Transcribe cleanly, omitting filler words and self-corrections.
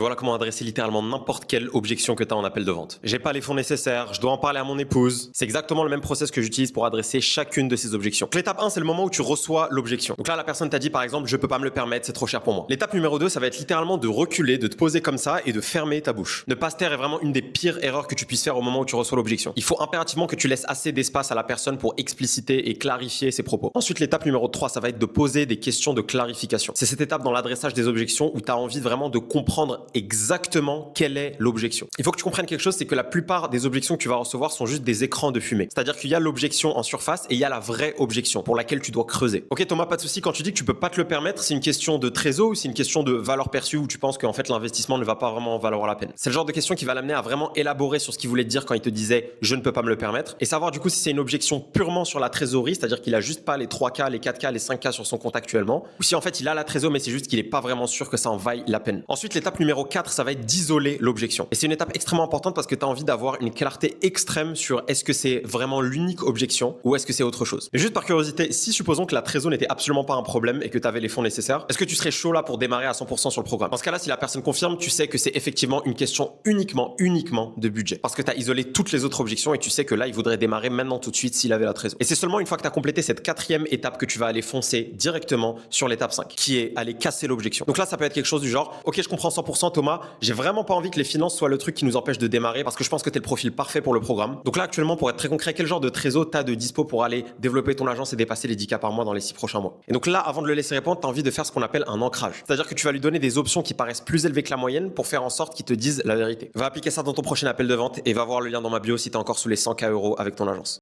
Voilà comment adresser littéralement n'importe quelle objection que tu as en appel de vente. J'ai pas les fonds nécessaires, je dois en parler à mon épouse. C'est exactement le même process que j'utilise pour adresser chacune de ces objections. Donc, l'étape 1, c'est le moment où tu reçois l'objection. Donc là, la personne t'a dit par exemple, je peux pas me le permettre, c'est trop cher pour moi. L'étape numéro 2, ça va être littéralement de reculer, de te poser comme ça et de fermer ta bouche. Ne pas se taire est vraiment une des pires erreurs que tu puisses faire au moment où tu reçois l'objection. Il faut impérativement que tu laisses assez d'espace à la personne pour expliciter et clarifier ses propos. Ensuite, l'étape numéro 3, ça va être de poser des questions de clarification. C'est cette étape dans l'adressage des objections où tu as envie vraiment de comprendre exactement quelle est l'objection. Il faut que tu comprennes quelque chose, c'est que la plupart des objections que tu vas recevoir sont juste des écrans de fumée. C'est-à-dire qu'il y a l'objection en surface et il y a la vraie objection pour laquelle tu dois creuser. Ok Thomas, pas de souci, quand tu dis que tu peux pas te le permettre, c'est une question de trésor ou c'est une question de valeur perçue où tu penses qu'en fait l'investissement ne va pas vraiment valoir la peine. C'est le genre de question qui va l'amener à vraiment élaborer sur ce qu'il voulait te dire quand il te disait je ne peux pas me le permettre et savoir du coup si c'est une objection purement sur la trésorerie, c'est-à-dire qu'il a juste pas les 3K, les 4K, les 5K sur son compte actuellement ou si en fait il a la trésorerie mais c'est juste qu'il est pas vraiment sûr que ça en vaille la peine. Ensuite, l'étape numéro 4, ça va être d'isoler l'objection. Et c'est une étape extrêmement importante parce que tu as envie d'avoir une clarté extrême sur est-ce que c'est vraiment l'unique objection ou est-ce que c'est autre chose. Mais juste par curiosité, si supposons que la trésor n'était absolument pas un problème et que tu avais les fonds nécessaires, est-ce que tu serais chaud là pour démarrer à 100% sur le programme? Dans ce cas-là, si la personne confirme, tu sais que c'est effectivement une question uniquement de budget. Parce que tu as isolé toutes les autres objections et tu sais que là, il voudrait démarrer maintenant tout de suite s'il avait la trésor. Et c'est seulement une fois que tu as complété cette 4e étape que tu vas aller foncer directement sur l'étape 5, qui est aller casser l'objection. Donc là, ça peut être quelque chose du genre, ok, je comprends 100% Thomas, j'ai vraiment pas envie que les finances soient le truc qui nous empêche de démarrer parce que je pense que tu es le profil parfait pour le programme. Donc là, actuellement, pour être très concret, quel genre de trésor tu as de dispo pour aller développer ton agence et dépasser les 10K par mois dans les 6 prochains mois? Et donc là, avant de le laisser répondre, tu as envie de faire ce qu'on appelle un ancrage. C'est-à-dire que tu vas lui donner des options qui paraissent plus élevées que la moyenne pour faire en sorte qu'ils te disent la vérité. Va appliquer ça dans ton prochain appel de vente et va voir le lien dans ma bio si tu es encore sous les 100K € avec ton agence.